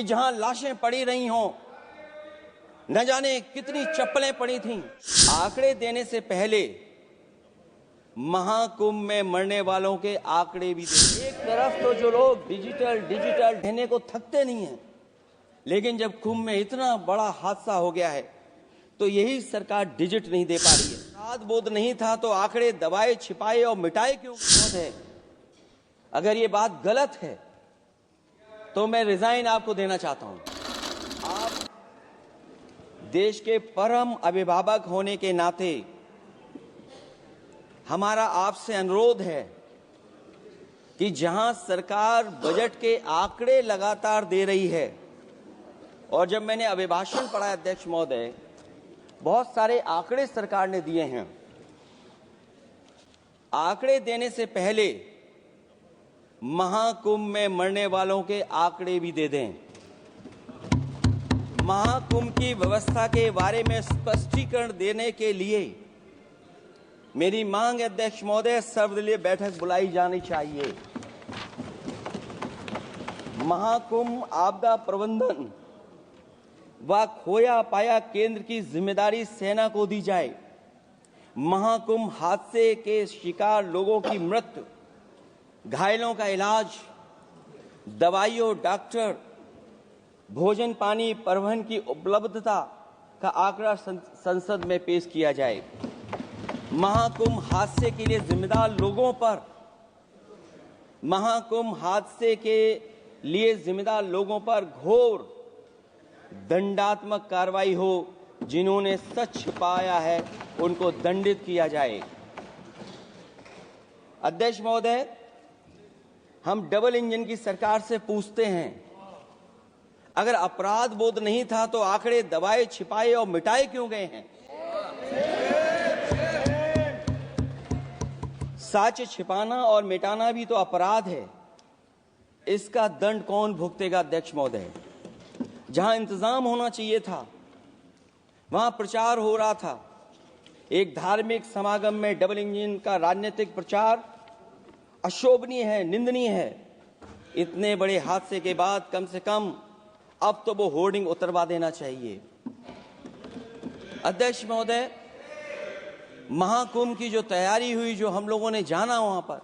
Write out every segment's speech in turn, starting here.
जहां लाशें पड़ी रही हों, न जाने कितनी चप्पलें पड़ी थीं। आंकड़े देने से पहले महाकुंभ में मरने वालों के आंकड़े भी दे। एक तरफ तो जो लोग डिजिटल कहने को थकते नहीं हैं, लेकिन जब कुंभ में इतना बड़ा हादसा हो गया है तो यही सरकार डिजिट नहीं दे पा रही है। अपराध बोध नहीं था तो आंकड़े दबाए, छिपाए और मिटाए क्यों है? अगर ये बात गलत है तो मैं रिजाइन आपको देना चाहता हूं। आप देश के परम अभिभावक होने के नाते हमारा आपसे अनुरोध है कि जहां सरकार बजट के आंकड़े लगातार दे रही है, और जब मैंने अभिभाषण पढ़ा अध्यक्ष महोदय, बहुत सारे आंकड़े सरकार ने दिए हैं। आंकड़े देने से पहले महाकुंभ में मरने वालों के आंकड़े भी दे दें। महाकुंभ की व्यवस्था के बारे में स्पष्टीकरण देने के लिए मेरी मांग अध्यक्ष महोदय, सर्वदलीय बैठक बुलाई जानी चाहिए। महाकुंभ आपदा प्रबंधन व खोया पाया केंद्र की जिम्मेदारी सेना को दी जाए। महाकुंभ हादसे के शिकार लोगों की मृत्यु, घायलों का इलाज, दवाइयों, डॉक्टर, भोजन पानी, परिवहन की उपलब्धता का आंकड़ा संसद में पेश किया जाए। महाकुंभ हादसे के लिए जिम्मेदार लोगों पर, महाकुंभ हादसे के लिए जिम्मेदार लोगों पर घोर दंडात्मक कार्रवाई हो। जिन्होंने सच छिपाया है उनको दंडित किया जाए। अध्यक्ष महोदय, हम डबल इंजन की सरकार से पूछते हैं, अगर अपराध बोध नहीं था तो आंकड़े दबाए, छिपाए और मिटाए क्यों गए हैं? साक्ष्य छिपाना और मिटाना भी तो अपराध है। इसका दंड कौन भुगतेगा अध्यक्ष महोदय? जहां इंतजाम होना चाहिए था वहां प्रचार हो रहा था। एक धार्मिक समागम में डबल इंजन का राजनीतिक प्रचार अशोभनीय है, निंदनीय है। इतने बड़े हादसे के बाद कम से कम अब तो वो होर्डिंग उतरवा देना चाहिए। अध्यक्ष महोदय, महाकुंभ की जो तैयारी हुई, जो हम लोगों ने जाना वहां पर,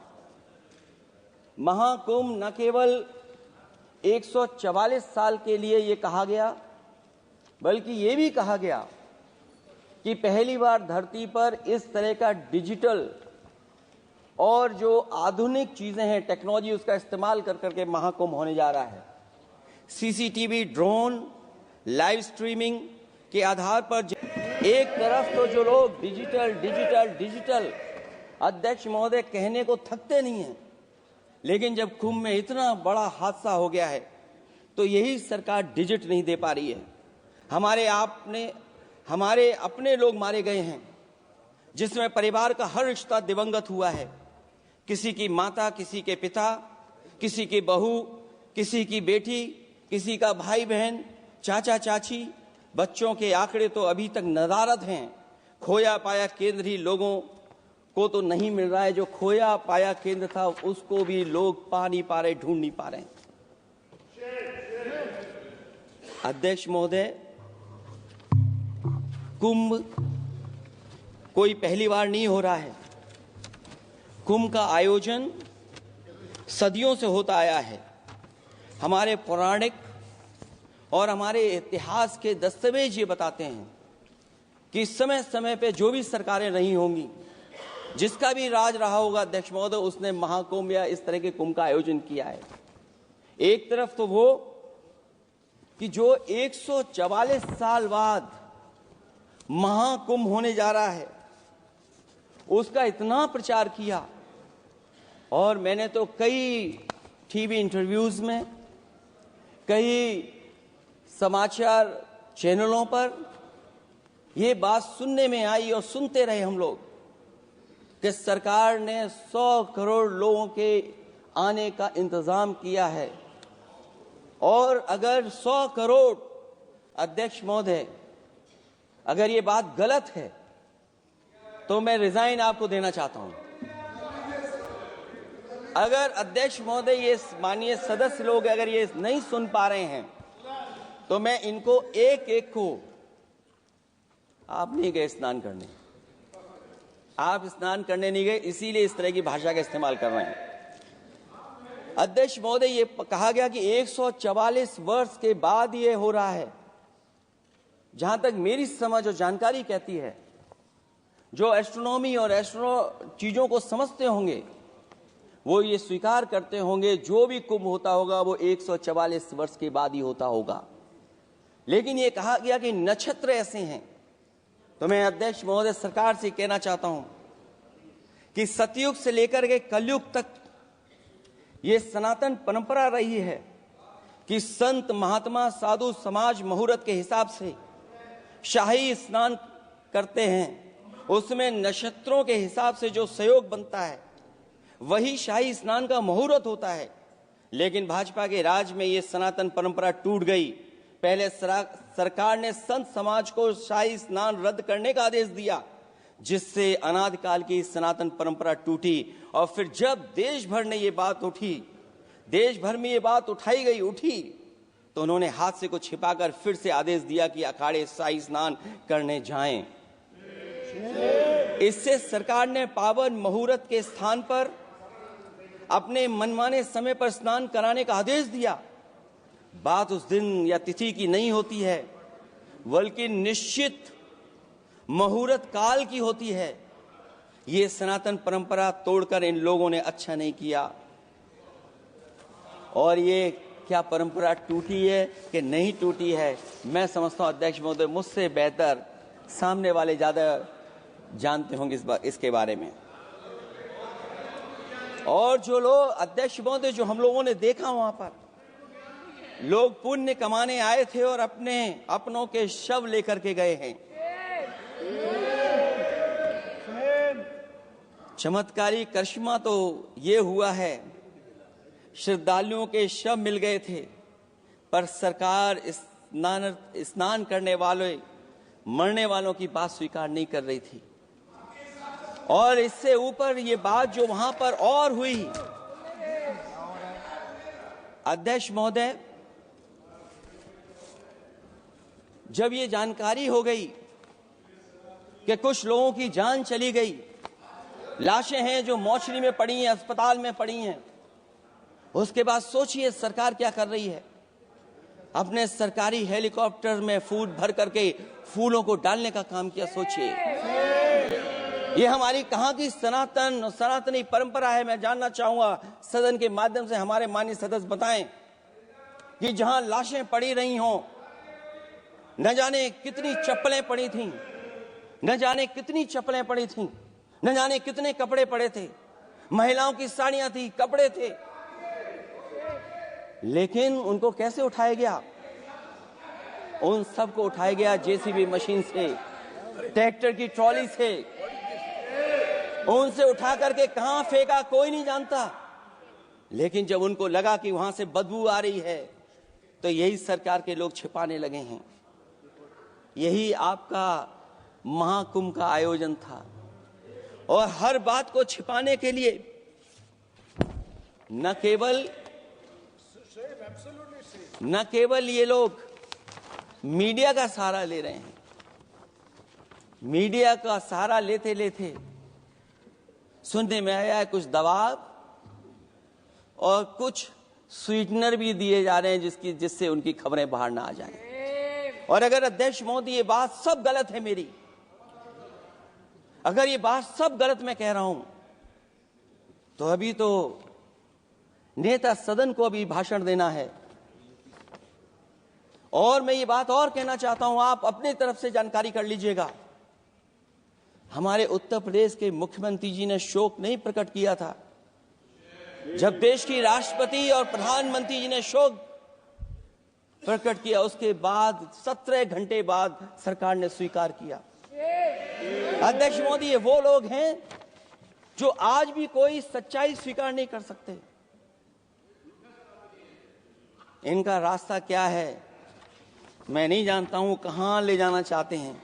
महाकुंभ न केवल 144 साल के लिए ये कहा गया, बल्कि ये भी कहा गया कि पहली बार धरती पर इस तरह का डिजिटल और जो आधुनिक चीजें हैं, टेक्नोलॉजी, उसका इस्तेमाल कर करके महाकुंभ होने जा रहा है। सीसीटीवी, ड्रोन, लाइव स्ट्रीमिंग के आधार पर एक तरफ तो जो लोग डिजिटल अध्यक्ष महोदय कहने को थकते नहीं हैं, लेकिन जब कुंभ में इतना बड़ा हादसा हो गया है तो यही सरकार डिजिट नहीं दे पा रही है। हमारे अपने लोग मारे गए हैं, जिसमें परिवार का हर रिश्ता दिवंगत हुआ है। किसी की माता, किसी के पिता, किसी की बहू, किसी की बेटी, किसी का भाई बहन, चाचा चाची। बच्चों के आंकड़े तो अभी तक नदारद हैं। खोया पाया केंद्र ही लोगों को तो नहीं मिल रहा है। जो खोया पाया केंद्र था उसको भी लोग पा नहीं पा रहे, ढूंढ नहीं पा रहे। अध्यक्ष महोदय, कुंभ कोई पहली बार नहीं हो रहा है। कुंभ का आयोजन सदियों से होता आया है। हमारे पौराणिक और हमारे इतिहास के दस्तावेज ये बताते हैं कि समय समय पे जो भी सरकारें रही होंगी, जिसका भी राज रहा होगा अध्यक्ष महोदय, उसने महाकुंभ या इस तरह के कुंभ का आयोजन किया है। एक तरफ तो वो कि जो 144 साल बाद महाकुंभ होने जा रहा है, उसका इतना प्रचार किया, और मैंने तो कई टीवी इंटरव्यूज में, कई समाचार चैनलों पर ये बात सुनने में आई और सुनते रहे हम लोग कि सरकार ने 100 करोड़ लोगों के आने का इंतजाम किया है। और अगर 100 करोड़, अध्यक्ष महोदय, अगर ये बात गलत है तो मैं रिजाइन आपको देना चाहता हूं। अगर अध्यक्ष महोदय, ये माननीय सदस्य लोग अगर ये नहीं सुन पा रहे हैं तो मैं इनको एक एक को, आप नहीं गए स्नान करने, आप स्नान करने नहीं गए, इसीलिए इस तरह की भाषा का इस्तेमाल कर रहे हैं। अध्यक्ष महोदय, ये कहा गया कि 144 वर्ष के बाद ये हो रहा है। जहां तक मेरी समझ और जानकारी कहती है, जो एस्ट्रोनॉमी और एस्ट्रो चीजों को समझते होंगे वो ये स्वीकार करते होंगे, जो भी कुंभ होता होगा वो 144 वर्ष के बाद ही होता होगा। लेकिन ये कहा गया कि नक्षत्र ऐसे हैं, तो मैं अध्यक्ष महोदय सरकार से कहना चाहता हूं कि सतयुग से लेकर के कलयुग तक ये सनातन परंपरा रही है कि संत महात्मा साधु समाज मुहूर्त के हिसाब से शाही स्नान करते हैं। उसमें नक्षत्रों के हिसाब से जो सहयोग बनता है वही शाही स्नान का मुहूर्त होता है। लेकिन भाजपा के राज में ये सनातन परंपरा टूट गई। पहले सरकार ने संत समाज को शाही स्नान रद्द करने का आदेश दिया, जिससे अनादिकाल की सनातन परंपरा टूटी। और फिर जब देश भर ने ये बात उठी, देश भर में ये बात उठाई गई उठी, तो उन्होंने हाथ को छिपाकर फिर से आदेश दिया कि अखाड़े शाही स्नान करने जाएं। इससे सरकार ने पावन मुहूर्त के स्थान पर अपने मनमाने समय पर स्नान कराने का आदेश दिया। बात उस दिन या तिथि की नहीं होती है, बल्कि निश्चित मुहूर्त काल की होती है। ये सनातन परंपरा तोड़कर इन लोगों ने अच्छा नहीं किया। और ये क्या परंपरा टूटी है कि नहीं टूटी है, मैं समझता हूं अध्यक्ष महोदय मुझसे बेहतर सामने वाले ज्यादा जानते होंगे इसके बारे में। और जो लोग अध्यक्ष महोदय, जो हम लोगों ने देखा वहां पर लोग पुण्य कमाने आए थे और अपनों के शव लेकर के गए हैं। चमत्कारी करिश्मा तो ये हुआ है, श्रद्धालुओं के शव मिल गए थे, पर सरकार स्नान करने वाले मरने वालों की बात स्वीकार नहीं कर रही थी। और इससे ऊपर ये बात जो वहां पर और हुई, अध्यक्ष महोदय, जब ये जानकारी हो गई कि कुछ लोगों की जान चली गई, लाशें हैं जो मोर्चरी में पड़ी हैं, अस्पताल में पड़ी हैं, उसके बाद सोचिए सरकार क्या कर रही है। अपने सरकारी हेलीकॉप्टर में फूल भर करके फूलों को डालने का काम किया। सोचिए ये हमारी कहां की सनातनी परंपरा है। मैं जानना चाहूंगा सदन के माध्यम से हमारे माननीय सदस्य बताएं कि जहां लाशें पड़ी रही हों, न जाने कितनी चप्पलें पड़ी थीं, न जाने कितनी चप्पलें पड़ी थीं, न जाने कितने कपड़े पड़े थे, महिलाओं की साड़ियां थी, कपड़े थे, लेकिन उनको कैसे उठाया गया? उन सबको उठाया गया जेसीबी मशीन से, ट्रैक्टर की ट्रॉली से। उनसे उठा करके कहां फेंका कोई नहीं जानता, लेकिन जब उनको लगा कि वहां से बदबू आ रही है, तो यही सरकार के लोग छिपाने लगे हैं। यही आपका महाकुंभ का आयोजन था। और हर बात को छिपाने के लिए न केवल ये लोग मीडिया का सहारा ले रहे हैं, मीडिया का सहारा लेते लेते सुनने में आया है कुछ दबाव और कुछ स्वीटनर भी दिए जा रहे हैं जिससे उनकी खबरें बाहर ना आ जाएं। और अगर अध्यक्ष मोदी ये बात सब गलत है मेरी, अगर ये बात सब गलत मैं कह रहा हूं, तो अभी तो नेता सदन को अभी भाषण देना है। और मैं ये बात और कहना चाहता हूं, आप अपने तरफ से जानकारी कर लीजिएगा। हमारे उत्तर प्रदेश के मुख्यमंत्री जी ने शोक नहीं प्रकट किया था। जब देश की राष्ट्रपति और प्रधानमंत्री जी ने शोक प्रकट किया, उसके बाद 17 घंटे बाद सरकार ने स्वीकार किया। अध्यक्ष मोदी, ये वो लोग हैं जो आज भी कोई सच्चाई स्वीकार नहीं कर सकते। इनका रास्ता क्या है मैं नहीं जानता हूं, कहां ले जाना चाहते हैं।